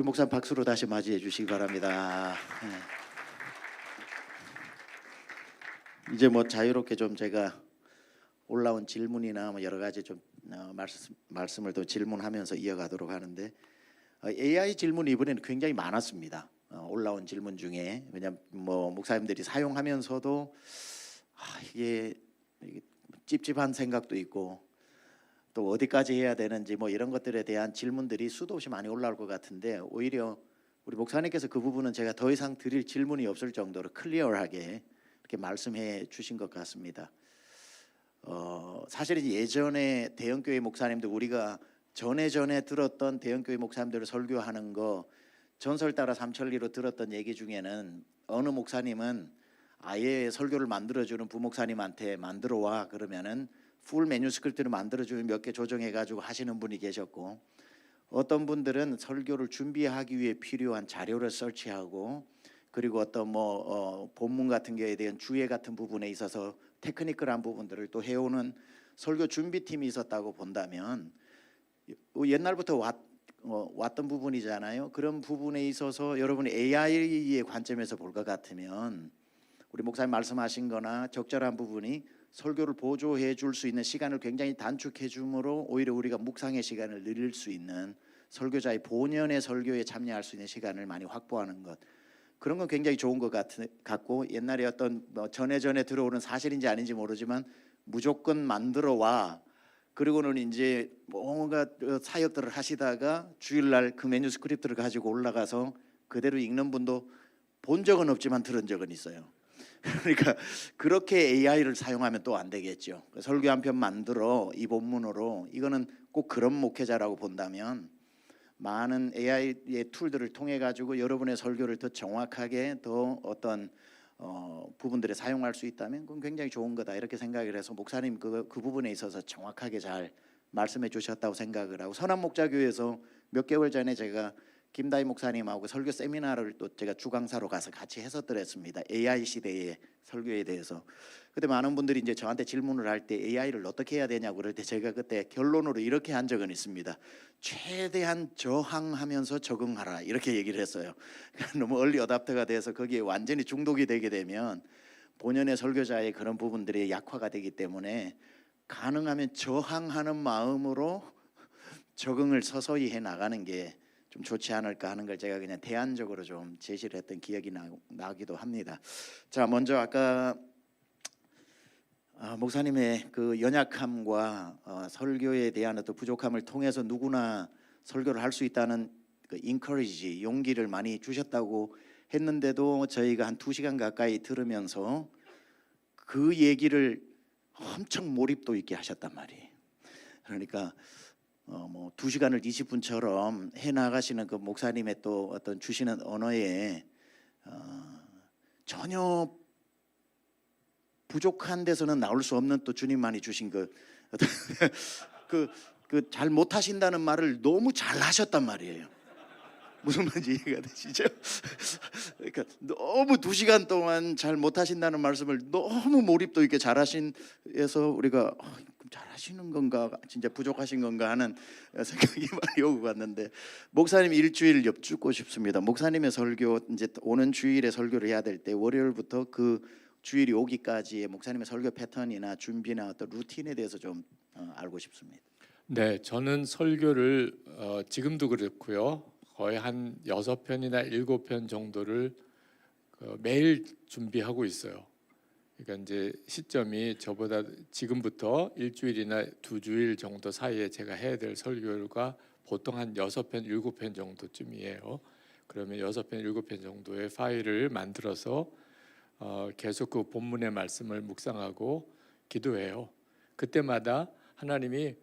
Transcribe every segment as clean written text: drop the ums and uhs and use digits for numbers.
목사 박수로 다시 맞이해 주시기 바랍니다. 이제 뭐 자유롭게 좀 제가 올라온 질문이나 뭐 여러 가지 좀 말씀을 또 질문하면서 이어가도록 하는데 AI 질문이 이번에는 굉장히 많았습니다. 올라온 질문 중에 왜냐하면 뭐 목사님들이 사용하면서도 이게 찝찝한 생각도 있고 또 어디까지 해야 되는지 뭐 이런 것들에 대한 질문들이 수도 없이 많이 올라올 것 같은데 오히려 우리 목사님께서 그 부분은 제가 더 이상 드릴 질문이 없을 정도로 클리어하게 이렇게 말씀해 주신 것 같습니다. 사실은 예전에 대형교회 목사님들 우리가 전에 들었던 대형교회 목사님들을 설교하는 거 전설 따라 삼천리로 들었던 얘기 중에는 어느 목사님은 아예 설교를 만들어주는 부목사님한테 만들어 와 그러면은 풀 매뉴스크립트를 만들어주면 몇 개 조정해가지고 하시는 분이 계셨고 어떤 분들은 설교를 준비하기 위해 필요한 자료를 설치하고 그리고 어떤 본문 같은 경우에 대한 주의 같은 부분에 있어서 테크니컬한 부분들을 또 해오는 설교 준비팀이 있었다고 본다면 옛날부터 왔던 부분이잖아요. 그런 부분에 있어서 여러분이 AI의 관점에서 볼 것 같으면 우리 목사님 말씀하신 거나 적절한 부분이 설교를 보조해 줄 수 있는 시간을 굉장히 단축해 주므로 오히려 우리가 묵상의 시간을 늘릴 수 있는 설교자의 본연의 설교에 참여할 수 있는 시간을 많이 확보하는 것 그런 건 굉장히 좋은 것 같고 옛날에 어떤 전에 들어오는 사실인지 아닌지 모르지만 무조건 만들어 와 그리고는 이제 뭔가 사역들을 하시다가 주일날 그 매뉴스크립트를 가지고 올라가서 그대로 읽는 분도 본 적은 없지만 들은 적은 있어요. 그러니까 그렇게 AI를 사용하면 또 안 되겠죠. 설교 한 편 만들어 이 본문으로 이거는 꼭 그런 목회자라고 본다면 많은 AI의 툴들을 통해 가지고 여러분의 설교를 더 정확하게 더 어떤 부분들에 사용할 수 있다면 그건 굉장히 좋은 거다 이렇게 생각을 해서 목사님 그 부분에 있어서 정확하게 잘 말씀해 주셨다고 생각을 하고 선한목자교회에서 몇 개월 전에 제가 김다희 목사님하고 설교 세미나를 또 제가 주강사로 가서 같이 했었더랬습니다. AI 시대의 설교에 대해서. 그때 많은 분들이 이제 저한테 질문을 할 때 AI를 어떻게 해야 되냐고 그럴 때 제가 그때 결론으로 이렇게 한 적은 있습니다. 최대한 저항하면서 적응하라 이렇게 얘기를 했어요. 너무 얼리 어답터가 돼서 거기에 완전히 중독이 되게 되면 본연의 설교자의 그런 부분들이 약화가 되기 때문에 가능하면 저항하는 마음으로 적응을 서서히 해 나가는 게 좀 좋지 않을까 하는 걸 제가 그냥 대안적으로 좀 제시를 했던 기억이 나기도 합니다. 자, 먼저 아까 목사님의 그 연약함과 설교에 대한 어떤 부족함을 통해서 누구나 설교를 할 수 있다는 그 인커리지 용기를 많이 주셨다고 했는데도 저희가 한 2시간 가까이 들으면서 그 얘기를 엄청 몰입도 있게 하셨단 말이에요. 그러니까 뭐 2시간을 20분처럼 해 나가시는 그 목사님의 또 어떤 주시는 언어에 전혀 부족한 데서는 나올 수 없는 또 주님만이 주신 그 잘 못하신다는 말을 너무 잘 하셨단 말이에요. 무슨 말인지 이해가 되시죠? 그러니까 너무 2시간 동안 잘 못하신다는 말씀을 너무 몰입도 있게 잘하신해서 우리가 잘하시는 건가 진짜 부족하신 건가 하는 생각이 많이 오고 갔는데 목사님 일주일 엽죽고 싶습니다. 목사님의 설교 이제 오는 주일에 설교를 해야 될 때 월요일부터 그 주일이 오기까지의 목사님의 설교 패턴이나 준비나 어떤 루틴에 대해서 좀 알고 싶습니다. 네, 저는 설교를 지금도 그렇고요. 거의 한 6편이나 7편 정도를 매일 준비하고 있어요. 그러니까 이제 시점이 저보다 지금부터 일주일이나 2주일 정도 사이에 제가 해야 될 설교가 보통 한 6편, 7편 정도쯤이에요. 그러면 6편, 7편 정도의 파일을 만들어서 계속 그 본문의 말씀을 묵상하고 기도해요. 그때마다 하나님이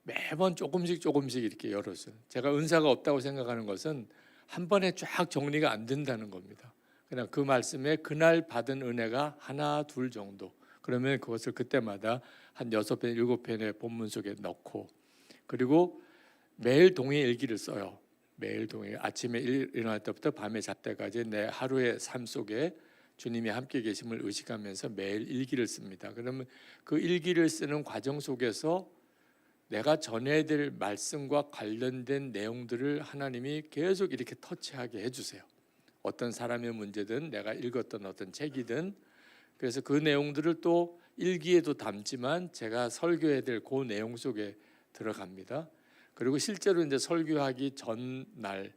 매번 조금씩 이렇게 열었어요. 제가 은사가 없다고 생각하는 것은 한 번에 쫙 정리가 안 된다는 겁니다. 그냥 그 말씀에 그날 받은 은혜가 하나 둘 정도 그러면 그것을 그때마다 한 6편 7편의 본문 속에 넣고 그리고 매일 동의 일기를 써요. 매일 동의 아침에 일어날 때부터 밤에 잘 때까지 내 하루의 삶 속에 주님이 함께 계심을 의식하면서 매일 일기를 씁니다. 그러면 그 일기를 쓰는 과정 속에서 내가 전해야 될 말씀과 관련된 내용들을 하나님이 계속 이렇게 터치하게 해주세요. 어떤 사람의 문제든 내가 읽었던 어떤 책이든. 그래서 그 내용들을 또 일기에도 담지만 제가 설교해야 될 그 내용 속에 들어갑니다. 그리고 실제로 이제 설교하기 전날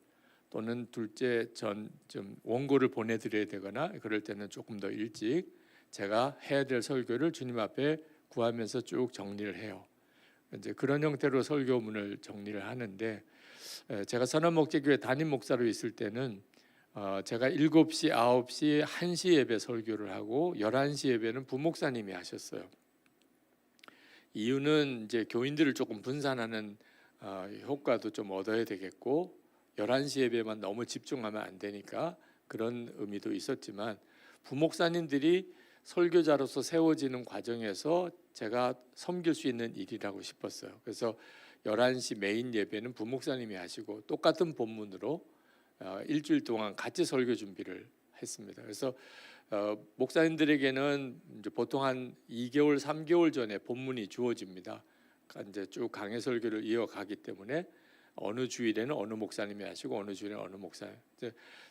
또는 둘째 전 좀 원고를 보내드려야 되거나 그럴 때는 조금 더 일찍 제가 해야 될 설교를 주님 앞에 구하면서 쭉 정리를 해요. 이제 그런 형태로 설교문을 정리를 하는데, 제가 선한목재교회 담임 목사로 있을 때는 제가 7시, 9시, 1시 예배 설교를 하고 11시 예배는 부목사님이 하셨어요. 이유는 이제 교인들을 조금 분산하는 효과도 좀 얻어야 되겠고 11시 예배만 너무 집중하면 안 되니까 그런 의미도 있었지만, 부목사님들이 설교자로서 세워지는 과정에서 제가 섬길 수 있는 일이라고 싶었어요. 그래서 11시 메인 예배는 부목사님이 하시고 똑같은 본문으로 일주일 동안 같이 설교 준비를 했습니다. 그래서 목사님들에게는 이제 보통 한 2개월, 3개월 전에 본문이 주어집니다. 그러니까 이제 쭉 강해 설교를 이어가기 때문에 어느 주일에는 어느 목사님이 하시고 어느 주일에는 어느 목사님.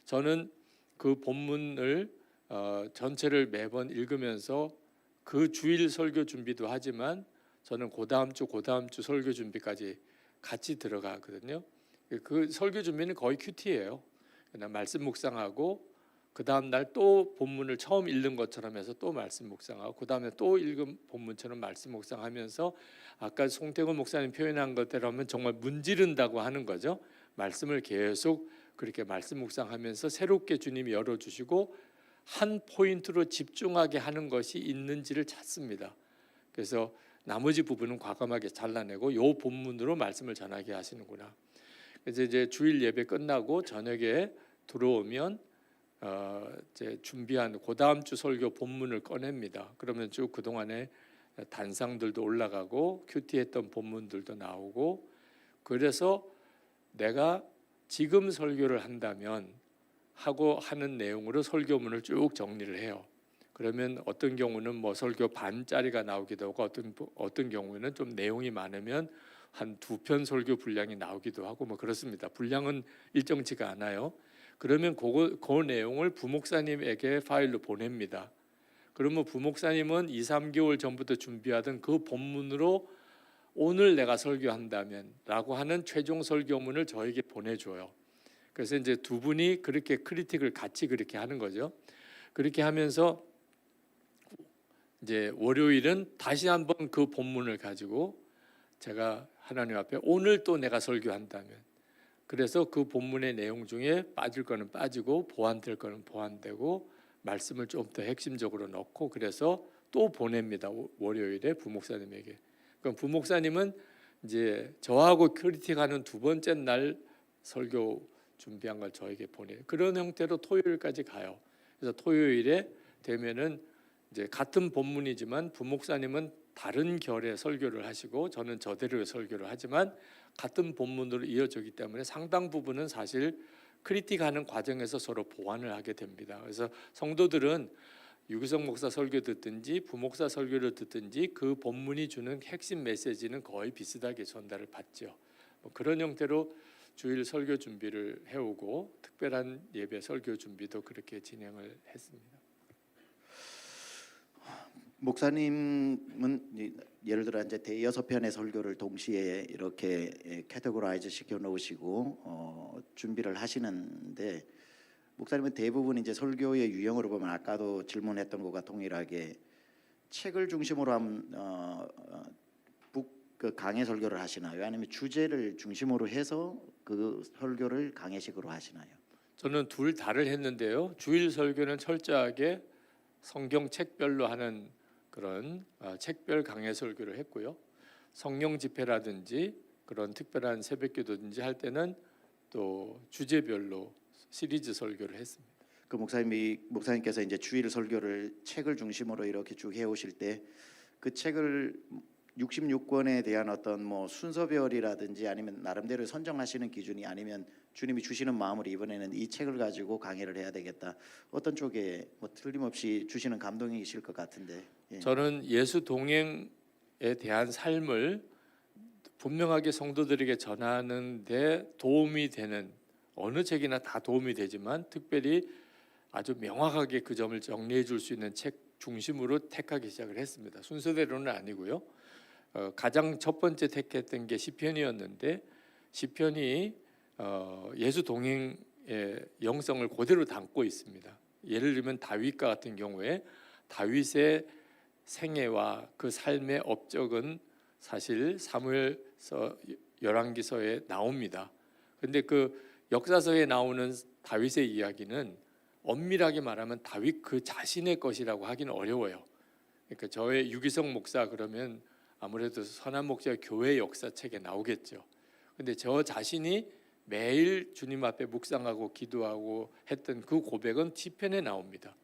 저는 그 본문을 전체를 매번 읽으면서 그 주일 설교 준비도 하지만 저는 그 다음 주 설교 준비까지 같이 들어가거든요. 그 설교 준비는 거의 큐티예요. 그냥 말씀 묵상하고 그 다음 날 또 본문을 처음 읽는 것처럼 해서 또 말씀 묵상하고 그 다음에 또 읽은 본문처럼 말씀 묵상하면서 아까 송태근 목사님 표현한 것대로 하면 정말 문지른다고 하는 거죠. 말씀을 계속 그렇게 말씀 묵상하면서 새롭게 주님이 열어주시고 한 포인트로 집중하게 하는 것이 있는지를 찾습니다. 그래서 나머지 부분은 과감하게 잘라내고 요 본문으로 말씀을 전하게 하시는구나. 그래서 이제 주일 예배 끝나고 저녁에 들어오면 이제 준비한 그 다음 주 설교 본문을 꺼냅니다. 그러면 쭉 그 동안에 단상들도 올라가고 큐티했던 본문들도 나오고, 그래서 내가 지금 설교를 한다면 하고 하는 내용으로 설교문을 쭉 정리를 해요. 그러면 어떤 경우는 뭐 설교 반짜리가 나오기도 하고 어떤 경우에는 좀 내용이 많으면 한 2편 설교 분량이 나오기도 하고 뭐 그렇습니다. 분량은 일정치가 않아요. 그러면 그 내용을 부목사님에게 파일로 보냅니다. 그러면 부목사님은 2, 3개월 전부터 준비하던 그 본문으로 오늘 내가 설교한다면 라고 하는 최종 설교문을 저에게 보내줘요. 그래서 이제 두 분이 그렇게 크리틱을 같이 그렇게 하는 거죠. 그렇게 하면서 이제 월요일은 다시 한번 그 본문을 가지고 제가 하나님 앞에 오늘 또 내가 설교한다면, 그래서 그 본문의 내용 중에 빠질 거는 빠지고 보완될 거는 보완되고 말씀을 좀 더 핵심적으로 넣고 그래서 또 보냅니다. 월요일에 부목사님에게. 그럼 부목사님은 이제 저하고 크리틱하는 두 번째 날 설교 준비한 걸 저에게 보내요. 그런 형태로 토요일까지 가요. 그래서 토요일에 되면은 이제 같은 본문이지만 부목사님은 다른 결의 설교를 하시고 저는 저대로의 설교를 하지만 같은 본문으로 이어지기 때문에 상당 부분은 사실 크리틱하는 과정에서 서로 보완을 하게 됩니다. 그래서 성도들은 유기성 목사 설교 듣든지 부목사 설교를 듣든지 그 본문이 주는 핵심 메시지는 거의 비슷하게 전달을 받죠. 뭐 그런 형태로 주일 설교 준비를 해오고 특별한 예배 설교 준비도 그렇게 진행을 했습니다. 목사님은 예를 들어 이제 대여섯 편의 설교를 동시에 이렇게 캐테고라이즈 시켜 놓으시고 준비를 하시는데, 목사님은 대부분 이제 설교의 유형으로 보면 아까도 질문했던 것과 동일하게 책을 중심으로 한 그 강해 설교를 하시나요? 아니면 주제를 중심으로 해서 그 설교를 강해식으로 하시나요? 저는 둘 다를 했는데요. 주일 설교는 철저하게 성경 책별로 하는 그런 책별 강해 설교를 했고요. 성령 집회라든지 그런 특별한 새벽기도든지 할 때는 또 주제별로 시리즈 설교를 했습니다. 그 목사님께서 이제 주일 설교를 책을 중심으로 이렇게 쭉 해오실 때 그 책을 66권에 대한 어떤 뭐 순서별이라든지 아니면 나름대로 선정하시는 기준이, 아니면 주님이 주시는 마음으로 이번에는 이 책을 가지고 강해를 해야 되겠다, 어떤 쪽에 뭐 틀림없이 주시는 감동이실 것 같은데. 예. 저는 예수 동행에 대한 삶을 분명하게 성도들에게 전하는데 도움이 되는 어느 책이나 다 도움이 되지만 특별히 아주 명확하게 그 점을 정리해 줄 수 있는 책 중심으로 택하기 시작을 했습니다. 순서대로는 아니고요. 가장 첫 번째 택했던 게 시편이었는데 시편이 예수 동행의 영성을 그대로 담고 있습니다. 예를 들면 다윗과 같은 경우에 다윗의 생애와 그 삶의 업적은 사실 사무엘서 열왕기서에 나옵니다. 그런데 그 역사서에 나오는 다윗의 이야기는 엄밀하게 말하면 다윗 그 자신의 것이라고 하기는 어려워요. 그러니까 저의 유기성 목사 그러면 아무래도 선한 목자 교회 역사책에 나오겠죠. 근데 저 자신이 매일 주님 앞에 묵상하고 기도하고 했던 그 고백은 시편에 나옵니다.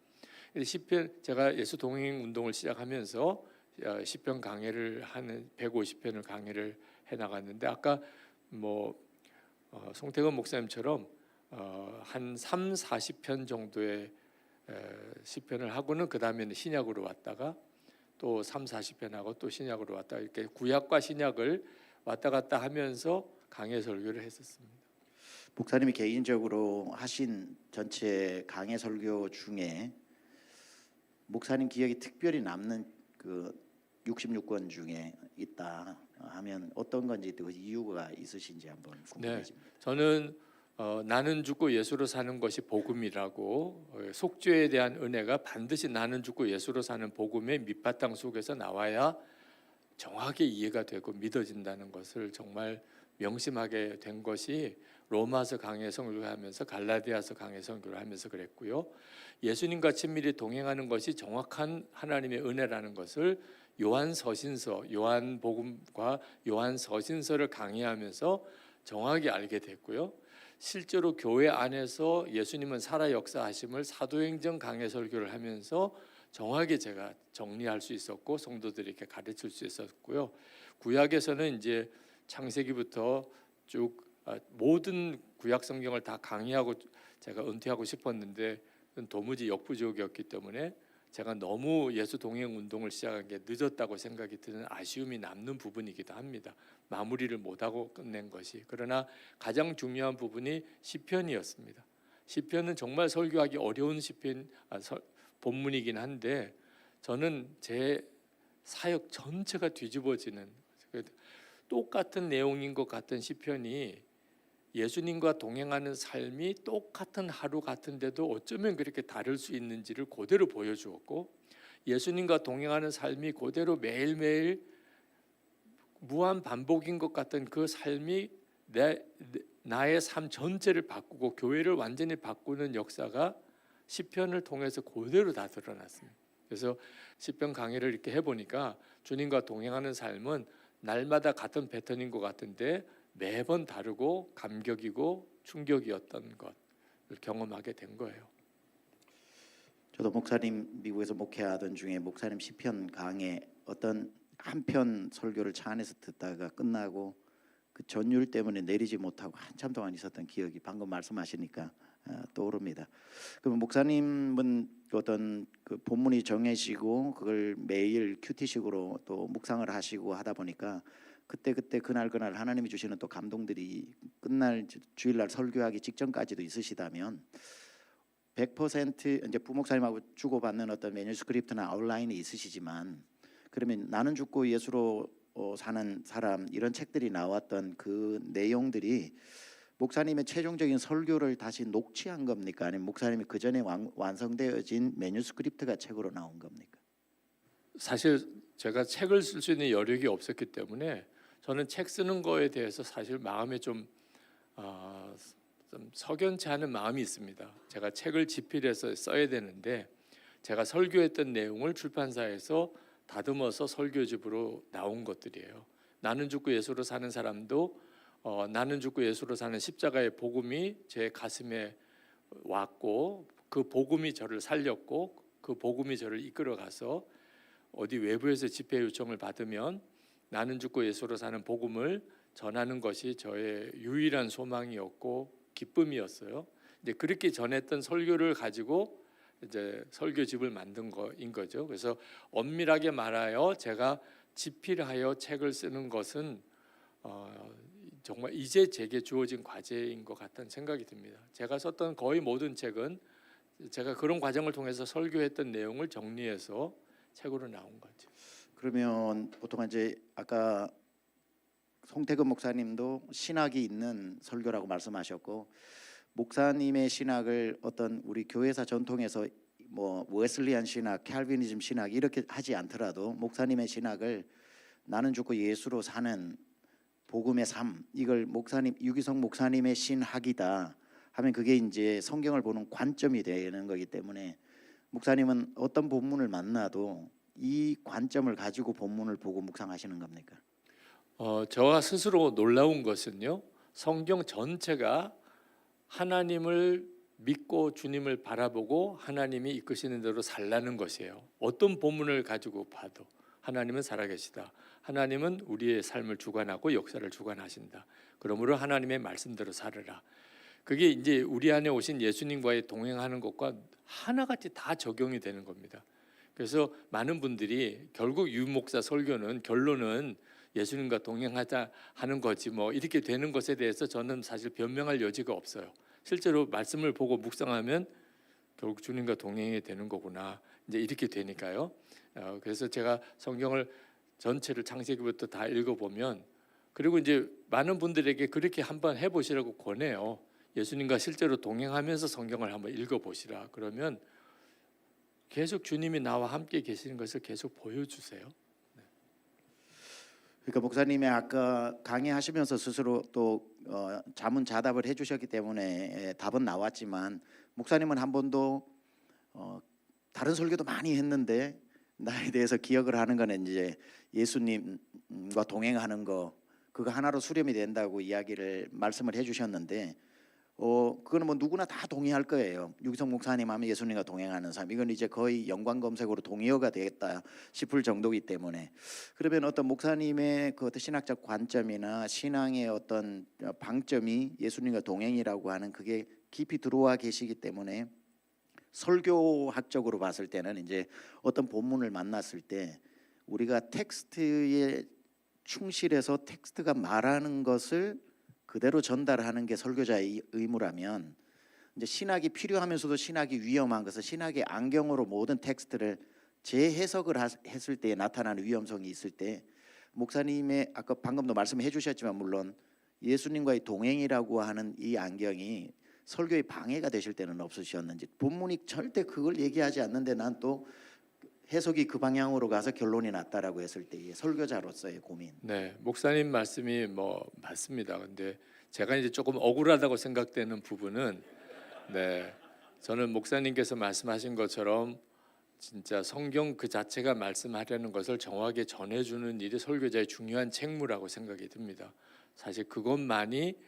시편 제가 예수 동행 운동을 시작하면서 시편 강해를 하는 150편을 강해를 해 나갔는데 아까 송태건 목사님처럼 한 3, 40편 정도의 시편을 하고는 그 다음에는 신약으로 왔다가 또 3, 40편 하고 또 신약으로 왔다 이렇게 구약과 신약을 왔다 갔다 하면서 강해 설교를 했었습니다. 목사님이 개인적으로 하신 전체 강해 설교 중에 목사님 기억이 특별히 남는 그 66권 중에 있다 하면 어떤 건지 그 이유가 있으신지 한번 궁금해집니다. 네, 저는 나는 죽고 예수로 사는 것이 복음이라고 속죄에 대한 은혜가 반드시 나는 죽고 예수로 사는 복음의 밑바탕 속에서 나와야 정확하게 이해가 되고 믿어진다는 것을 정말 명심하게 된 것이 로마서 강해 선교를 하면서 갈라디아서 강해 선교를 하면서 그랬고요. 예수님과 친밀히 동행하는 것이 정확한 하나님의 은혜라는 것을 요한서신서, 요한복음과 요한서신서를 강의하면서 정확히 알게 됐고요. 실제로 교회 안에서 예수님은 살아 역사하심을 사도행전 강해 설교를 하면서 정확하게 제가 정리할 수 있었고 성도들에게 가르칠 수 있었고요. 구약에서는 이제 창세기부터 쭉 모든 구약 성경을 다 강의하고 제가 은퇴하고 싶었는데 도무지 역부족이었기 때문에 제가 너무 예수 동행 운동을 시작한 게 늦었다고 생각이 드는 아쉬움이 남는 부분이기도 합니다. 마무리를 못하고 끝낸 것이. 그러나 가장 중요한 부분이 시편이었습니다. 시편은 정말 설교하기 어려운 본문이긴 한데 저는 제 사역 전체가 뒤집어지는 똑같은 내용인 것 같은 시편이 예수님과 동행하는 삶이 똑같은 하루 같은데도 어쩌면 그렇게 다를 수 있는지를 그대로 보여주었고 예수님과 동행하는 삶이 그대로 매일매일 무한 반복인 것 같은 그 삶이 나의 삶 전체를 바꾸고 교회를 완전히 바꾸는 역사가 시편을 통해서 그대로 다 드러났습니다. 그래서 시편 강의를 이렇게 해보니까 주님과 동행하는 삶은 날마다 같은 패턴인 것 같은데 매번 다르고 감격이고 충격이었던 것을 경험하게 된 거예요. 저도 목사님 미국에서 목회하던 중에 목사님 시편 강해 어떤 한편 설교를 차 안에서 듣다가 끝나고 그 전율 때문에 내리지 못하고 한참 동안 있었던 기억이 방금 말씀하시니까 떠오릅니다. 그럼 목사님은 어떤 그 본문이 정해지고 그걸 매일 큐티식으로 또 묵상을 하시고 하다 보니까 그때 그날 하나님이 주시는 또 감동들이 끝날 주일날 설교하기 직전까지도 있으시다면 100% 이제 부목사님하고 주고받는 어떤 매뉴스크립트나 아웃라인이 있으시지만 그러면 나는 죽고 예수로 사는 사람 이런 책들이 나왔던 그 내용들이 목사님의 최종적인 설교를 다시 녹취한 겁니까? 아니면 목사님이 그 전에 완성되어진 매뉴스크립트가 책으로 나온 겁니까? 사실 제가 책을 쓸 수 있는 여력이 없었기 때문에 저는 책 쓰는 거에 대해서 사실 마음에 좀 석연치 않은 마음이 있습니다. 제가 책을 집필해서 써야 되는데 제가 설교했던 내용을 출판사에서 다듬어서 설교집으로 나온 것들이에요. 나는 죽고 예수로 사는 사람도 나는 죽고 예수로 사는 십자가의 복음이 제 가슴에 왔고 그 복음이 저를 살렸고 그 복음이 저를 이끌어가서 어디 외부에서 집회 요청을 받으면 나는 죽고 예수로 사는 복음을 전하는 것이 저의 유일한 소망이었고 기쁨이었어요. 이제 그렇게 전했던 설교를 가지고 이제 설교집을 만든 거인 거죠. 그래서 엄밀하게 말하여 제가 집필하여 책을 쓰는 것은 정말 이제 제게 주어진 과제인 것 같다는 생각이 듭니다. 제가 썼던 거의 모든 책은 제가 그런 과정을 통해서 설교했던 내용을 정리해서 책으로 나온 거죠. 그러면 보통 이제 아까 송태근 목사님도 신학이 있는 설교라고 말씀하셨고, 목사님의 신학을 어떤 우리 교회사 전통에서 뭐 웨슬리안 신학, 칼비니즘 신학 이렇게 하지 않더라도 목사님의 신학을 나는 죽고 예수로 사는 복음의 삶, 이걸 목사님 유기성 목사님의 신학이다 하면 그게 이제 성경을 보는 관점이 되는 거기 때문에 목사님은 어떤 본문을 만나도 이 관점을 가지고 본문을 보고 묵상하시는 겁니까? 저가 스스로 놀라운 것은요, 성경 전체가 하나님을 믿고 주님을 바라보고 하나님이 이끄시는 대로 살라는 것이에요. 어떤 본문을 가지고 봐도 하나님은 살아계시다. 하나님은 우리의 삶을 주관하고 역사를 주관하신다. 그러므로 하나님의 말씀대로 살으라. 그게 이제 우리 안에 오신 예수님과의 동행하는 것과 하나같이 다 적용이 되는 겁니다. 그래서 많은 분들이 결국 유 목사 설교는 결론은 예수님과 동행하자 하는 거지 뭐 이렇게 되는 것에 대해서 저는 사실 변명할 여지가 없어요. 실제로 말씀을 보고 묵상하면 결국 주님과 동행이 되는 거구나, 이제 이렇게 되니까요. 그래서 제가 성경을 전체를 창세기부터 다 읽어보면, 그리고 이제 많은 분들에게 그렇게 한번 해보시라고 권해요. 예수님과 실제로 동행하면서 성경을 한번 읽어보시라. 그러면 계속 주님이 나와 함께 계시는 것을 계속 보여주세요. 그러니까 목사님이 아까 강의하시면서 스스로 또 자문자답을 해주셨기 때문에 답은 나왔지만, 목사님은 한 번도 다른 설교도 많이 했는데 나에 대해서 기억을 하는 거는 이제 예수님과 동행하는 거, 그거 하나로 수렴이 된다고 이야기를 말씀을 해주셨는데, 그거는 뭐 누구나 다 동의할 거예요. 유기성 목사님 하면 예수님과 동행하는 삶, 이건 이제 거의 연관 검색어로 동의어가 되겠다 싶을 정도이기 때문에, 그러면 어떤 목사님의 그 어떤 신학적 관점이나 신앙의 어떤 방점이 예수님과 동행이라고 하는 그게 깊이 들어와 계시기 때문에, 설교학적으로 봤을 때는 이제 어떤 본문을 만났을 때 우리가 텍스트에 충실해서 텍스트가 말하는 것을 그대로 전달하는 게 설교자의 의무라면, 이제 신학이 필요하면서도 신학이 위험한 것은 신학의 안경으로 모든 텍스트를 재해석을 했을 때 나타나는 위험성이 있을 때, 목사님의 아까 방금도 말씀해 주셨지만 물론 예수님과의 동행이라고 하는 이 안경이 설교의 방해가 되실 때는 없으셨는지, 본문이 절대 그걸 얘기하지 않는데 난 또 해석이 그 방향으로 가서 결론이 났다라고 했을 때의 설교자로서의 고민. 네, 목사님 말씀이 뭐 맞습니다. 근데 제가 이제 조금 억울하다고 생각되는 부분은, 네, 저는 목사님께서 말씀하신 것처럼 진짜 성경 그 자체가 말씀하려는 것을 정확하게 전해주는 일이 설교자의 중요한 책무라고 생각이 듭니다. 사실 그것만이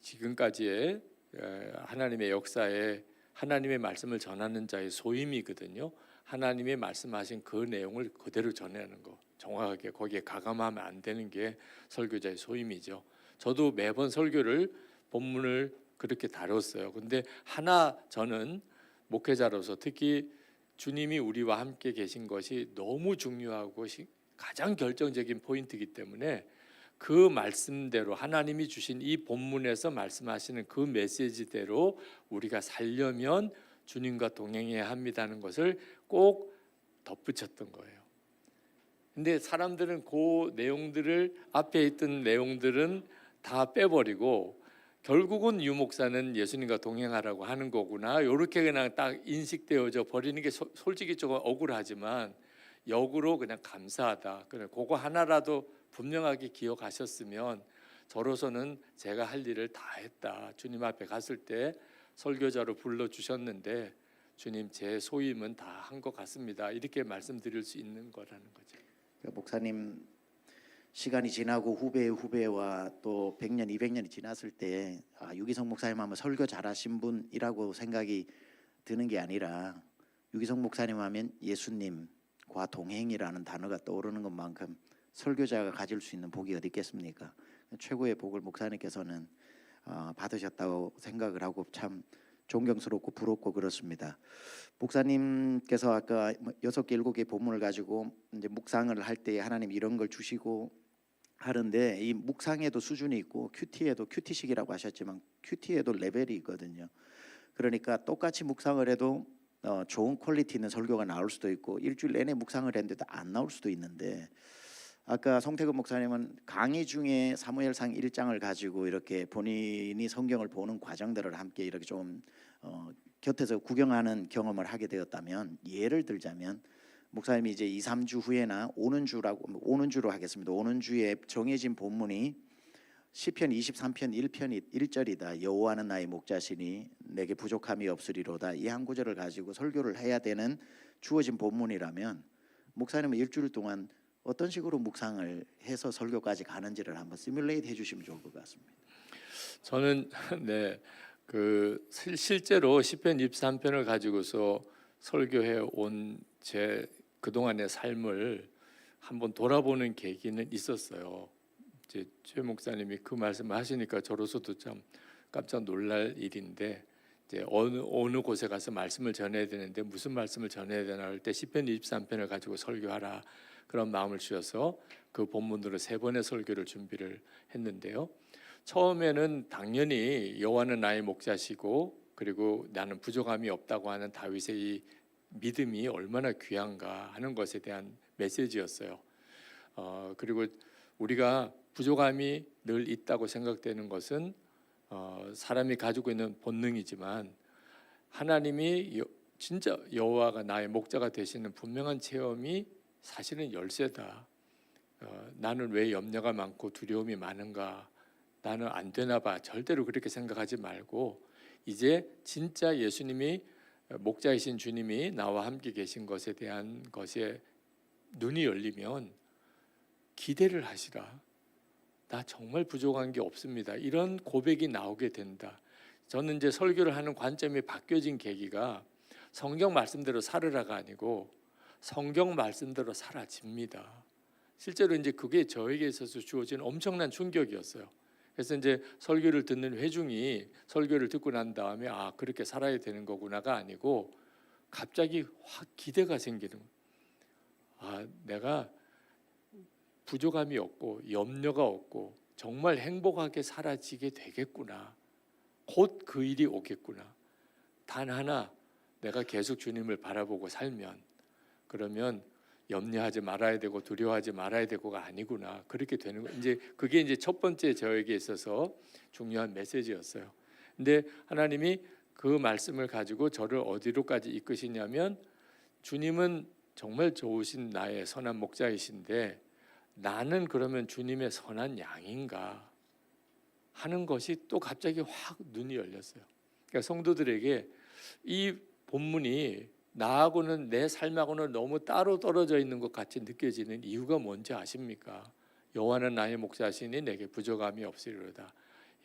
지금까지의 하나님의 역사에 하나님의 말씀을 전하는 자의 소임이거든요. 하나님의 말씀하신 그 내용을 그대로 전하는 거, 정확하게 거기에 가감하면 안 되는 게 설교자의 소임이죠. 저도 매번 설교를 본문을 그렇게 다뤘어요. 근데 하나 저는 목회자로서 특히 주님이 우리와 함께 계신 것이 너무 중요하고 가장 결정적인 포인트이기 때문에 그 말씀대로 하나님이 주신 이 본문에서 말씀하시는 그 메시지대로 우리가 살려면 주님과 동행해야 합니다는 것을 꼭 덧붙였던 거예요. 근데 사람들은 그 내용들을, 앞에 있던 내용들은 다 빼버리고 결국은 유 목사는 예수님과 동행하라고 하는 거구나, 이렇게 그냥 딱 인식되어져 버리는 게 솔직히 조금 억울하지만 역으로 그냥 감사하다. 그거 하나라도 분명하게 기억하셨으면 저로서는 제가 할 일을 다 했다. 주님 앞에 갔을 때 설교자로 불러주셨는데 주님 제 소임은 다 한 것 같습니다. 이렇게 말씀드릴 수 있는 거라는 거죠. 목사님 시간이 지나고 후배의 후배와 또 100년, 200년이 지났을 때 유기성 목사님 하면 설교 잘하신 분이라고 생각이 드는 게 아니라, 유기성 목사님 하면 예수님과 동행이라는 단어가 떠오르는 것만큼 설교자가 가질 수 있는 복이 어디 있겠습니까? 최고의 복을 목사님께서는 받으셨다고 생각을 하고 참 존경스럽고 부럽고 그렇습니다. 목사님께서 아까 6개, 7개 본문을 가지고 이제 묵상을 할 때 하나님 이런 걸 주시고 하는데 이 묵상에도 수준이 있고 큐티에도 큐티식이라고 하셨지만 큐티에도 레벨이 있거든요. 그러니까 똑같이 묵상을 해도 좋은 퀄리티 있는 설교가 나올 수도 있고 일주일 내내 묵상을 했는데도 안 나올 수도 있는데 아까 송태근 목사님은 강의 중에 사무엘상 1장을 가지고 이렇게 본인이 성경을 보는 과정들을 함께 이렇게 좀 곁에서 구경하는 경험을 하게 되었다면 예를 들자면 목사님이 이제 2, 3주 후에나 오는 주로 하겠습니다. 오는 주에 정해진 본문이 시편 23편 1절이다. 여호와는 나의 목자시니 내게 부족함이 없으리로다. 이 한 구절을 가지고 설교를 해야 되는 주어진 본문이라면 목사님은 일주일 동안 어떤 식으로 묵상을 해서 설교까지 가는지를 한번 시뮬레이트 해주시면 좋을 것 같습니다. 저는 네, 실제로 시편 23편을 가지고서 설교해 온 제 그동안의 삶을 한번 돌아보는 계기는 있었어요. 이제 최 목사님이 그 말씀을 하시니까 저로서도 참 깜짝 놀랄 일인데 이제 어느 곳에 가서 말씀을 전해야 되는데 무슨 말씀을 전해야 되나 할 때 시편 23편을 가지고 설교하라 그런 마음을 주셔서 그 본문으로 3번의 설교를 준비를 했는데요. 처음에는 당연히 여호와는 나의 목자시고 그리고 나는 부족함이 없다고 하는 다윗의 이 믿음이 얼마나 귀한가 하는 것에 대한 메시지였어요. 그리고 우리가 부족함이 늘 있다고 생각되는 것은 사람이 가지고 있는 본능이지만 하나님이 진짜 여호와가 나의 목자가 되시는 분명한 체험이 사실은 열쇠다. 나는 왜 염려가 많고 두려움이 많은가? 나는 안 되나 봐. 절대로 그렇게 생각하지 말고 이제 진짜 예수님이 목자이신 주님이 나와 함께 계신 것에 대한 것에 눈이 열리면 기대를 하시라. 나 정말 부족한 게 없습니다. 이런 고백이 나오게 된다. 저는 이제 설교를 하는 관점이 바뀌어진 계기가 성경 말씀대로 살으라가 아니고 성경 말씀대로 살아집니다. 실제로 이제 그게 저에게 있어서 주어진 엄청난 충격이었어요. 그래서 이제 설교를 듣는 회중이 설교를 듣고 난 다음에 아 그렇게 살아야 되는 거구나가 아니고 갑자기 확 기대가 생기는 거예요. 아 내가 부족함이 없고 염려가 없고 정말 행복하게 살아지게 되겠구나. 곧 그 일이 오겠구나. 단 하나 내가 계속 주님을 바라보고 살면 그러면 염려하지 말아야 되고 두려워하지 말아야 되고가 아니구나. 그렇게 되는 거. 이제 그게 이제 첫 번째 저에게 있어서 중요한 메시지였어요. 근데 하나님이 그 말씀을 가지고 저를 어디로까지 이끄시냐면 주님은 정말 좋으신 나의 선한 목자이신데 나는 그러면 주님의 선한 양인가 하는 것이 또 갑자기 확 눈이 열렸어요. 그러니까 성도들에게 이 본문이 나하고는 내 삶하고는 너무 따로 떨어져 있는 것 같이 느껴지는 이유가 뭔지 아십니까? 여호와는 나의 목자시니 내게 부족함이 없으리로다.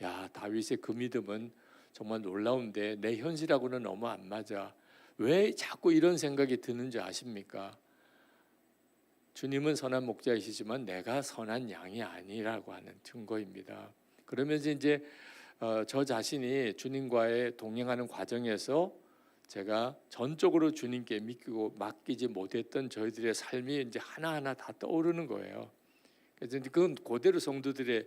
야 다윗의 그 믿음은 정말 놀라운데 내 현실하고는 너무 안 맞아. 왜 자꾸 이런 생각이 드는지 아십니까? 주님은 선한 목자이시지만 내가 선한 양이 아니라고 하는 증거입니다. 그러면서 이제 저 자신이 주님과의 동행하는 과정에서 제가 전적으로 주님께 믿고 맡기지 못했던 저희들의 삶이 이제 하나하나 다 떠오르는 거예요. 그래서 이제 그건 그대로 성도들의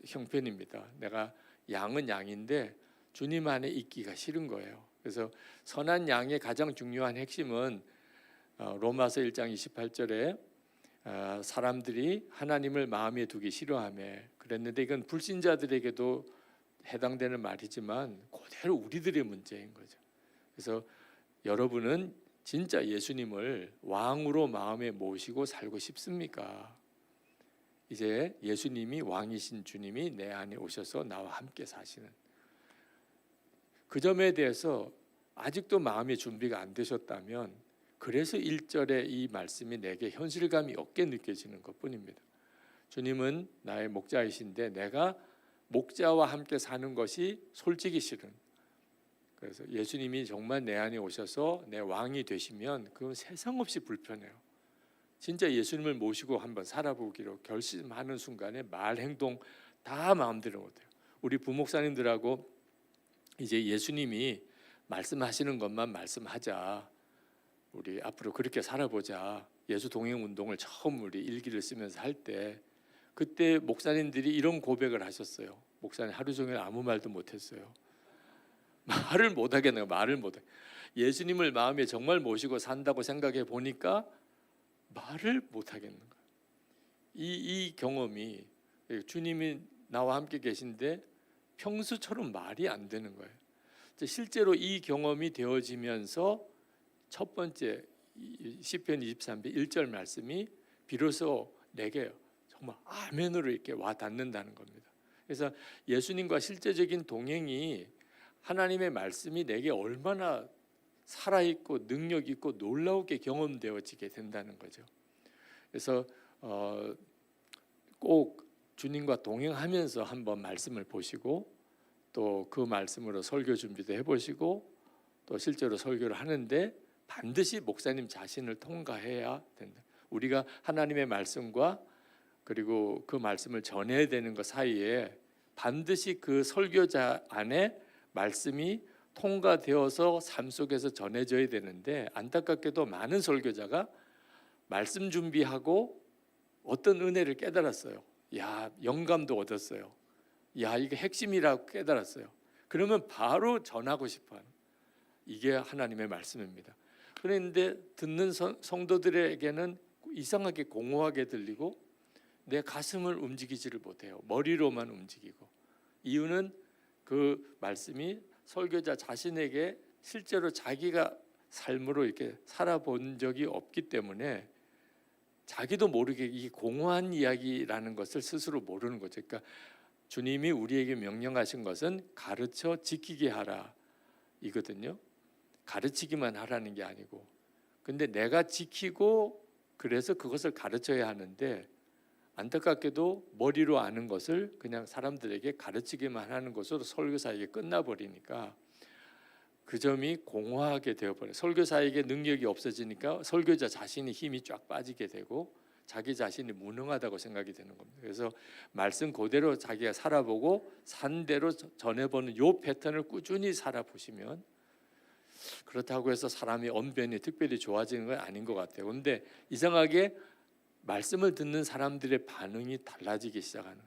형편입니다. 내가 양은 양인데 주님 안에 있기가 싫은 거예요. 그래서 선한 양의 가장 중요한 핵심은 로마서 1장 28절에 사람들이 하나님을 마음에 두기 싫어하며 그랬는데 이건 불신자들에게도 해당되는 말이지만 그대로 우리들의 문제인 거죠. 그래서 여러분은 진짜 예수님을 왕으로 마음에 모시고 살고 싶습니까? 이제 예수님이 왕이신 주님이 내 안에 오셔서 나와 함께 사시는 그 점에 대해서 아직도 마음의 준비가 안 되셨다면 그래서 1절의 이 말씀이 내게 현실감이 없게 느껴지는 것뿐입니다. 주님은 나의 목자이신데 내가 목자와 함께 사는 것이 솔직히 싫은 그래서 예수님이 정말 내 안에 오셔서 내 왕이 되시면 그건 세상 없이 불편해요. 진짜 예수님을 모시고 한번 살아보기로 결심하는 순간에 말, 행동 다 마음대로 못해요. 우리 부목사님들하고 이제 예수님이 말씀하시는 것만 말씀하자. 우리 앞으로 그렇게 살아보자. 예수 동행 운동을 처음 우리 일기를 쓰면서 할 때 그때 목사님들이 이런 고백을 하셨어요. 목사님 하루 종일 아무 말도 못했어요. 말을 못하겠네요. 말을 못해. 예수님을 마음에 정말 모시고 산다고 생각해 보니까 말을 못하겠는 거예요. 이 경험이 주님이 나와 함께 계신데 평소처럼 말이 안 되는 거예요. 실제로 이 경험이 되어지면서 첫 번째 시편 23편 1절 말씀이 비로소 내게 정말 아멘으로 이렇게 와 닿는다는 겁니다. 그래서 예수님과 실제적인 동행이 하나님의 말씀이 내게 얼마나 살아있고 능력 있고 놀라우게 경험되어지게 된다는 거죠. 그래서 꼭 주님과 동행하면서 한번 말씀을 보시고 또 그 말씀으로 설교 준비도 해보시고 또 실제로 설교를 하는데 반드시 목사님 자신을 통과해야 된다. 우리가 하나님의 말씀과 그리고 그 말씀을 전해야 되는 것 사이에 반드시 그 설교자 안에 말씀이 통과되어서 삶 속에서 전해져야 되는데 안타깝게도 많은 설교자가 말씀 준비하고 어떤 은혜를 깨달았어요. 야, 영감도 얻었어요. 야, 이게 핵심이라고 깨달았어요. 그러면 바로 전하고 싶어하는 이게 하나님의 말씀입니다. 그런데 듣는 성도들에게는 이상하게 공허하게 들리고 내 가슴을 움직이지를 못해요. 머리로만 움직이고. 이유는 그 말씀이 설교자 자신에게 실제로 자기가 삶으로 이렇게 살아본 적이 없기 때문에 자기도 모르게 이 공허한 이야기라는 것을 스스로 모르는 거죠. 그러니까 주님이 우리에게 명령하신 것은 가르쳐 지키게 하라 이거든요. 가르치기만 하라는 게 아니고, 근데 내가 지키고 그래서 그것을 가르쳐야 하는데 안타깝게도 머리로 아는 것을 그냥 사람들에게 가르치기만 하는 것으로 설교사에게 끝나버리니까 그 점이 공허하게 되어버려요. 설교사에게 능력이 없어지니까 설교자 자신이 힘이 쫙 빠지게 되고 자기 자신이 무능하다고 생각이 되는 겁니다. 그래서 말씀 그대로 자기가 살아보고 산 대로 전해보는 요 패턴을 꾸준히 살아보시면, 그렇다고 해서 사람이 언변이 특별히 좋아지는 건 아닌 것 같아요. 그런데 이상하게 말씀을 듣는 사람들의 반응이 달라지기 시작하는.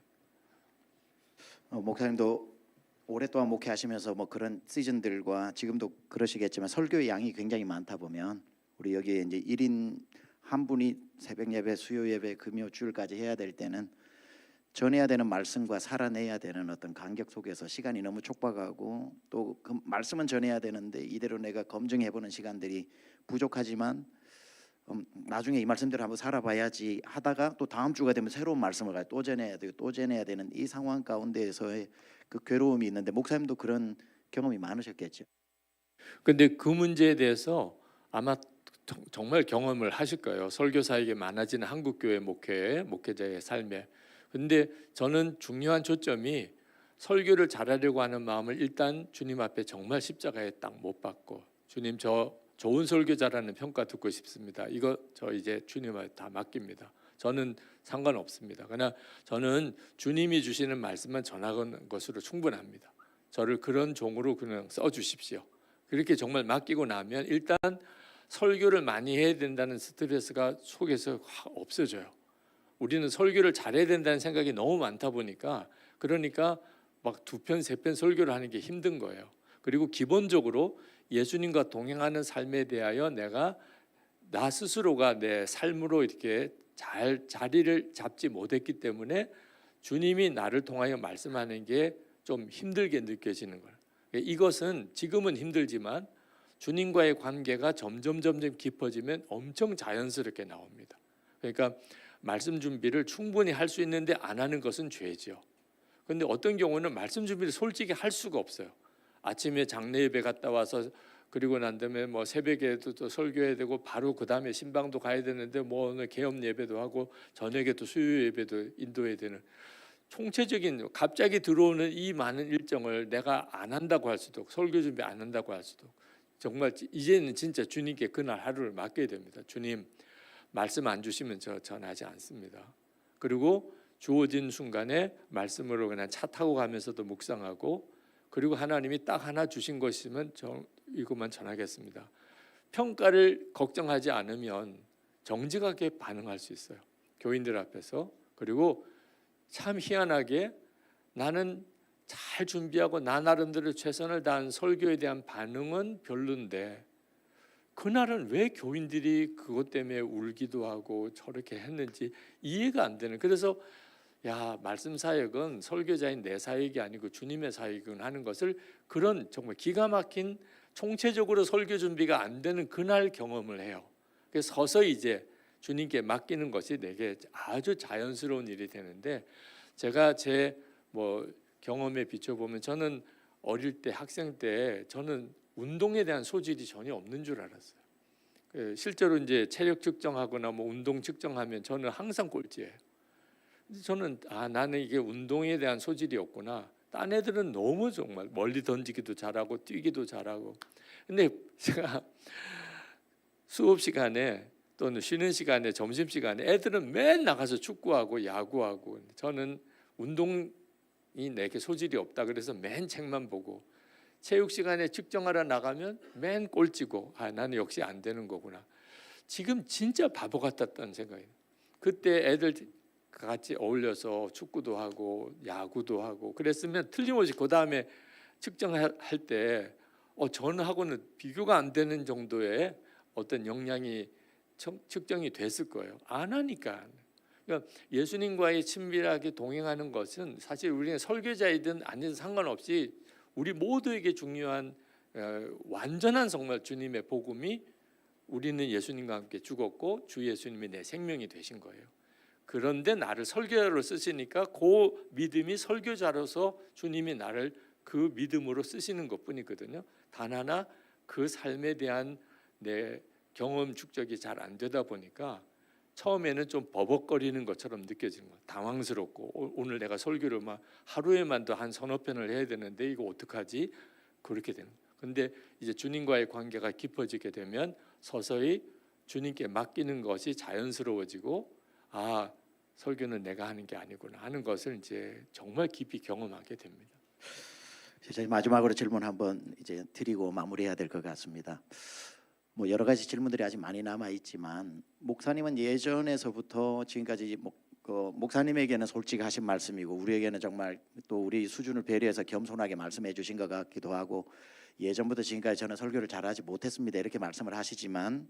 목사님도 오랫동안 목회하시면서 뭐 그런 시즌들과 지금도 그러시겠지만 설교의 양이 굉장히 많다 보면 우리 여기에 이제 1인 한 분이 새벽 예배, 수요 예배, 금요 주일까지 해야 될 때는 전해야 되는 말씀과 살아내야 되는 어떤 간격 속에서 시간이 너무 촉박하고 또 그 말씀은 전해야 되는데 이대로 내가 검증해보는 시간들이 부족하지만 나중에 이 말씀대로 한번 살아봐야지 하다가 또 다음 주가 되면 새로운 말씀을 가지고 또 전해야 되고 또 전해야 되는 이 상황 가운데에서의 그 괴로움이 있는데 목사님도 그런 경험이 많으셨겠죠. 근데 그 문제에 대해서 아마 정말 경험을 하실 거예요. 설교사에게 많아지는 한국교회 목회자의 삶에. 근데 저는 중요한 초점이 설교를 잘하려고 하는 마음을 일단 주님 앞에 정말 십자가에 딱 못 박고, 주님 저 좋은 설교자라는 평가 듣고 싶습니다. 이거 저 이제 주님한테 다 맡깁니다. 저는 상관없습니다. 그러나 저는 주님이 주시는 말씀만 전하는 것으로 충분합니다. 저를 그런 종으로 그냥 써주십시오. 그렇게 정말 맡기고 나면 일단 설교를 많이 해야 된다는 스트레스가 속에서 확 없어져요. 우리는 설교를 잘해야 된다는 생각이 너무 많다 보니까 그러니까 막 2편, 3편 설교를 하는 게 힘든 거예요. 그리고 기본적으로 예수님과 동행하는 삶에 대하여 내가 나 스스로가 내 삶으로 이렇게 잘 자리를 잡지 못했기 때문에 주님이 나를 통하여 말씀하는 게 좀 힘들게 느껴지는 거예요. 이것은 지금은 힘들지만 주님과의 관계가 점점 깊어지면 엄청 자연스럽게 나옵니다. 그러니까 말씀 준비를 충분히 할 수 있는데 안 하는 것은 죄죠. 그런데 어떤 경우는 말씀 준비를 솔직히 할 수가 없어요. 아침에 장례 예배 갔다 와서 그리고 난 다음에 뭐 새벽에도 또 설교해야 되고 바로 그 다음에 신방도 가야 되는데 뭐 오늘 개업 예배도 하고 저녁에 또 수요 예배도 인도해야 되는 총체적인 갑자기 들어오는 이 많은 일정을 내가 안 한다고 할 수도, 설교 준비 안 한다고 할 수도, 정말 이제는 진짜 주님께 그날 하루를 맡겨야 됩니다. 주님 말씀 안 주시면 저 전하지 않습니다. 그리고 주어진 순간에 말씀으로 그냥 차 타고 가면서도 묵상하고, 그리고 하나님이 딱 하나 주신 것이면 이것만 전하겠습니다. 평가를 걱정하지 않으면 정직하게 반응할 수 있어요. 교인들 앞에서. 그리고 참 희한하게 나는 잘 준비하고 나 나름대로 최선을 다한 설교에 대한 반응은 별론데 그날은 왜 교인들이 그것 때문에 울기도 하고 저렇게 했는지 이해가 안 되는. 그래서 야, 말씀 사역은 설교자인 내 사역이 아니고 주님의 사역은 하는 것을 그런 정말 기가 막힌 총체적으로 설교 준비가 안 되는 그날 경험을 해요. 그래서 서서히 이제 주님께 맡기는 것이 내게 아주 자연스러운 일이 되는데, 제가 제 경험에 비춰보면 저는 어릴 때 학생 때 저는 운동에 대한 소질이 전혀 없는 줄 알았어요. 실제로 이제 체력 측정하거나 운동 측정하면 저는 항상 꼴찌예요. 저는 나는 이게 운동에 대한 소질이 없구나. 딴 애들은 너무 정말 멀리 던지기도 잘하고 뛰기도 잘하고. 근데 제가 수업 시간에 또는 쉬는 시간에 점심 시간에 애들은 맨 나가서 축구하고 야구하고, 저는 운동이 내게 소질이 없다 그래서 맨 책만 보고, 체육 시간에 측정하러 나가면 맨 꼴찌고, 나는 역시 안 되는 거구나. 지금 진짜 바보 같았다는 생각이에요. 그때 애들 같이 어울려서 축구도 하고 야구도 하고 그랬으면 틀림없이 그 다음에 측정할 때 저는하고는 비교가 안 되는 정도의 어떤 역량이 측정이 됐을 거예요. 안 하니까. 그러니까 예수님과의 친밀하게 동행하는 것은 사실 우리는 설교자이든 아니든 상관없이 우리 모두에게 중요한 완전한 정말 주님의 복음이, 우리는 예수님과 함께 죽었고 주 예수님이 내 생명이 되신 거예요. 그런데 나를 설교자로 쓰시니까 그 믿음이 설교자로서 주님이 나를 그 믿음으로 쓰시는 것뿐이거든요. 단 하나 그 삶에 대한 내 경험 축적이 잘 안 되다 보니까 처음에는 좀 버벅거리는 것처럼 느껴지는 거예요. 당황스럽고 오늘 내가 설교를 하루에만도 한 서너 편을 해야 되는데 이거 어떡하지? 그렇게 되는 거예요. 근데 이제 주님과의 관계가 깊어지게 되면 서서히 주님께 맡기는 것이 자연스러워지고, 설교는 내가 하는 게 아니구나 하는 것을 이제 정말 깊이 경험하게 됩니다. 저희 마지막으로 질문 한번 이제 드리고 마무리해야 될 것 같습니다. 여러 가지 질문들이 아직 많이 남아 있지만, 목사님은 예전에서부터 지금까지 목사님에게는 솔직하신 말씀이고 우리에게는 정말 또 우리 수준을 배려해서 겸손하게 말씀해 주신 것 같기도 하고, 예전부터 지금까지 저는 설교를 잘하지 못했습니다 이렇게 말씀을 하시지만,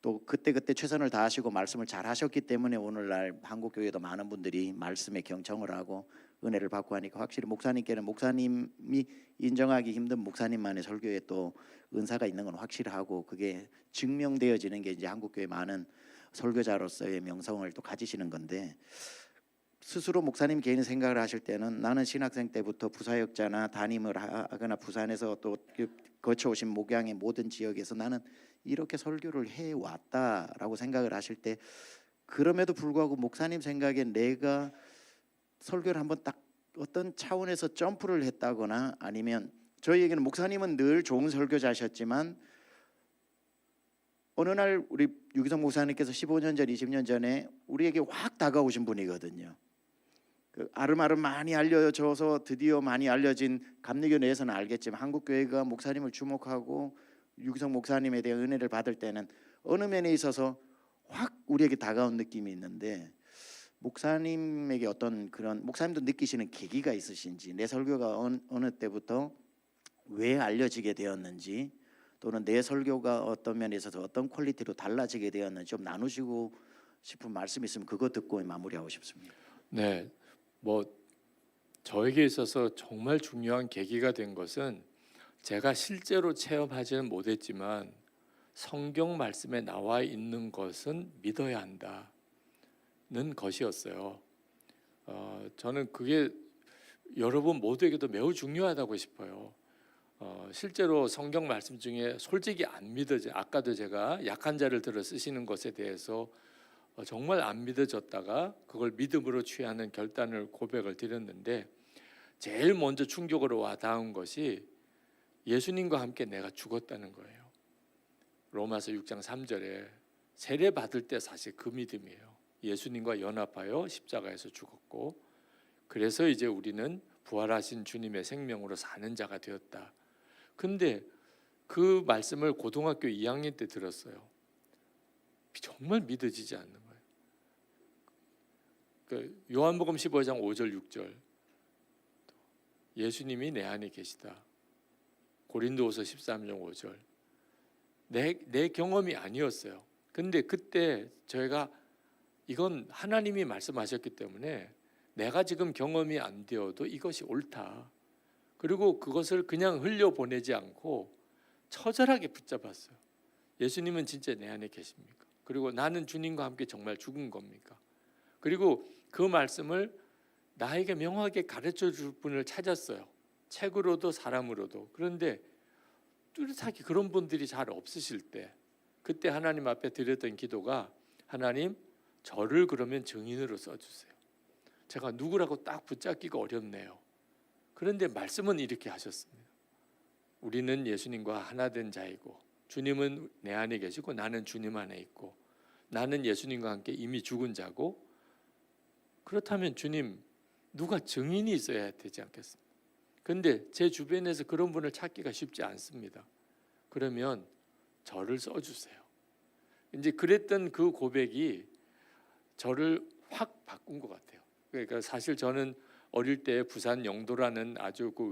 또 그때 최선을 다하시고 말씀을 잘 하셨기 때문에 오늘날 한국 교회도 많은 분들이 말씀에 경청을 하고 은혜를 받고 하니까, 확실히 목사님께는 목사님이 인정하기 힘든 목사님만의 설교에 또 은사가 있는 건 확실하고, 그게 증명되어지는 게 이제 한국 교회 많은 설교자로서의 명성을 또 가지시는 건데, 스스로 목사님 개인 생각을 하실 때는 나는 신학생 때부터 부사역자나 담임을 하거나 부산에서 또 거쳐오신 목양의 모든 지역에서 나는 이렇게 설교를 해왔다라고 생각을 하실 때, 그럼에도 불구하고 목사님 생각에 내가 설교를 한번 딱 어떤 차원에서 점프를 했다거나, 아니면 저희에게는 목사님은 늘 좋은 설교자셨지만 어느 날 우리 유기성 목사님께서 15년 전 20년 전에 우리에게 확 다가오신 분이거든요. 그 아름아름 많이 알려져서 드디어 많이 알려진 감리교 내에서는 알겠지만, 한국교회가 목사님을 주목하고 유기성 목사님에 대한 은혜를 받을 때는 어느 면에 있어서 확 우리에게 다가온 느낌이 있는데, 목사님에게 어떤 그런, 목사님도 느끼시는 계기가 있으신지, 내 설교가 어느 때부터 왜 알려지게 되었는지, 또는 내 설교가 어떤 면에 있어서 어떤 퀄리티로 달라지게 되었는지 좀 나누시고 싶은 말씀 있으면 그거 듣고 마무리하고 싶습니다. 네, 저에게 있어서 정말 중요한 계기가 된 것은, 제가 실제로 체험하지는 못했지만 성경 말씀에 나와 있는 것은 믿어야 한다는 것이었어요. 저는 그게 여러분 모두에게도 매우 중요하다고 싶어요. 실제로 성경 말씀 중에 솔직히 안 믿어져, 아까도 제가 약한 자를 들어 쓰시는 것에 대해서 정말 안 믿어졌다가 그걸 믿음으로 취하는 결단을 고백을 드렸는데, 제일 먼저 충격으로 와 닿은 것이 예수님과 함께 내가 죽었다는 거예요. 로마서 6장 3절에 세례 받을 때 사실 그 믿음이에요. 예수님과 연합하여 십자가에서 죽었고, 그래서 이제 우리는 부활하신 주님의 생명으로 사는 자가 되었다. 근데 그 말씀을 고등학교 2학년 때 들었어요. 정말 믿어지지 않는 거예요. 그 요한복음 15장 5절 6절 예수님이 내 안에 계시다. 고린도후서 13장 5절 내 경험이 아니었어요. 근데 그때 저희가 이건 하나님이 말씀하셨기 때문에 내가 지금 경험이 안 되어도 이것이 옳다. 그리고 그것을 그냥 흘려보내지 않고 처절하게 붙잡았어요. 예수님은 진짜 내 안에 계십니까? 그리고 나는 주님과 함께 정말 죽은 겁니까? 그리고 그 말씀을 나에게 명확하게 가르쳐 줄 분을 찾았어요. 책으로도 사람으로도. 그런데 뚜렷하게 그런 분들이 잘 없으실 때 그때 하나님 앞에 드렸던 기도가 하나님 저를 그러면 증인으로 써주세요. 제가 누구라고 딱 붙잡기가 어렵네요. 그런데 말씀은 이렇게 하셨습니다. 우리는 예수님과 하나 된 자이고 주님은 내 안에 계시고 나는 주님 안에 있고 나는 예수님과 함께 이미 죽은 자고 그렇다면 주님 누가 증인이 있어야 되지 않겠습니까? 그런데 제 주변에서 그런 분을 찾기가 쉽지 않습니다. 그러면 저를 써주세요. 이제 그랬던 그 고백이 저를 확 바꾼 것 같아요. 그러니까 사실 저는 어릴 때 부산 영도라는 아주 그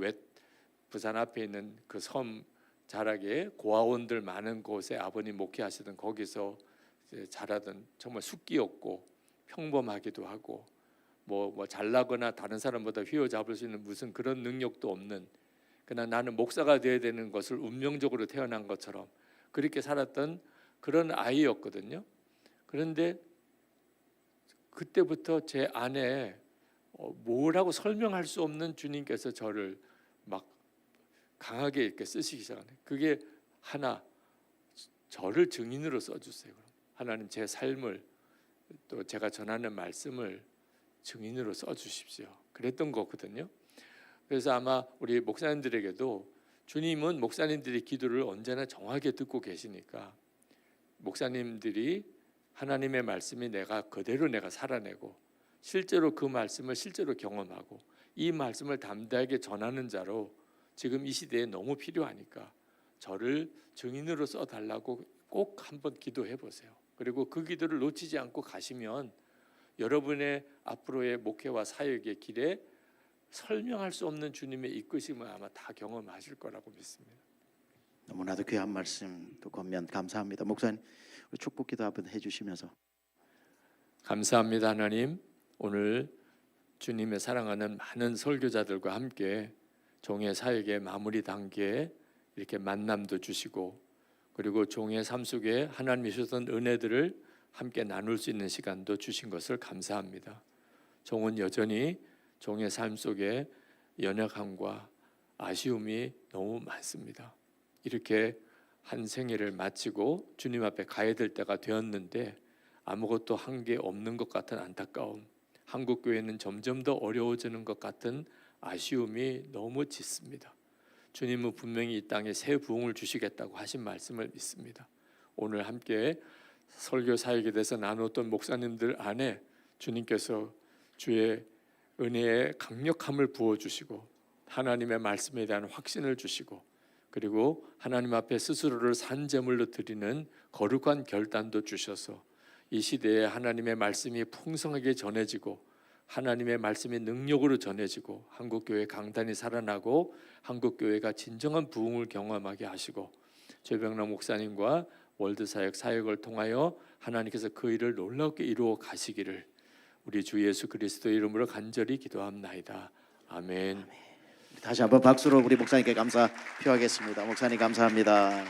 부산 앞에 있는 그 섬 자락에 고아원들 많은 곳에 아버님 목회하시던 거기서 자라던 정말 숫기였고 평범하기도 하고 뭐 잘나거나 다른 사람보다 휘어잡을 수 있는 무슨 그런 능력도 없는 그러나 나는 목사가 되어야 되는 것을 운명적으로 태어난 것처럼 그렇게 살았던 그런 아이였거든요. 그런데 그때부터 제 안에 뭐라고 설명할 수 없는 주님께서 저를 막 강하게 이렇게 쓰시기 시작하네. 그게 하나 저를 증인으로 써주세요. 하나님 제 삶을 또 제가 전하는 말씀을 증인으로 써주십시오. 그랬던 거거든요. 그래서 아마 우리 목사님들에게도 주님은 목사님들의 기도를 언제나 정확하게 듣고 계시니까 목사님들이 하나님의 말씀이 내가 그대로 내가 살아내고 실제로 그 말씀을 실제로 경험하고 이 말씀을 담대하게 전하는 자로 지금 이 시대에 너무 필요하니까 저를 증인으로 써달라고 꼭 한번 기도해 보세요. 그리고 그 기도를 놓치지 않고 가시면 여러분의 앞으로의 목회와 사역의 길에 설명할 수 없는 주님의 이끄심을 아마 다 경험하실 거라고 믿습니다. 너무나도 귀한 말씀 또 권면 감사합니다. 목사님 우리 축복기도 한번 해주시면서. 감사합니다. 하나님 오늘 주님의 사랑하는 많은 설교자들과 함께 종의 사역의 마무리 단계에 이렇게 만남도 주시고 그리고 종의 삶 속에 하나님이 주셨던 은혜들을 함께 나눌 수 있는 시간도 주신 것을 감사합니다. 종은 여전히 종의 삶 속에 연약함과 아쉬움이 너무 많습니다. 이렇게 한 생애를 마치고 주님 앞에 가야 될 때가 되었는데 아무것도 한 게 없는 것 같은 안타까움, 한국 교회는 점점 더 어려워지는 것 같은 아쉬움이 너무 짙습니다. 주님은 분명히 이 땅에 새 부흥을 주시겠다고 하신 말씀을 믿습니다. 오늘 함께 설교 사역에 대해서 나눴던 목사님들 안에 주님께서 주의 은혜의 강력함을 부어주시고 하나님의 말씀에 대한 확신을 주시고 그리고 하나님 앞에 스스로를 산제물로 드리는 거룩한 결단도 주셔서 이 시대에 하나님의 말씀이 풍성하게 전해지고 하나님의 말씀이 능력으로 전해지고 한국교회 강단이 살아나고 한국교회가 진정한 부흥을 경험하게 하시고 최병남 목사님과 월드사역 사역을 통하여 하나님께서 그 일을 놀랍게 이루어 가시기를 우리 주 예수 그리스도의 이름으로 간절히 기도합나이다. 아멘. 다시 한번 박수로 우리 목사님께 감사 표하겠습니다. 목사님 감사합니다.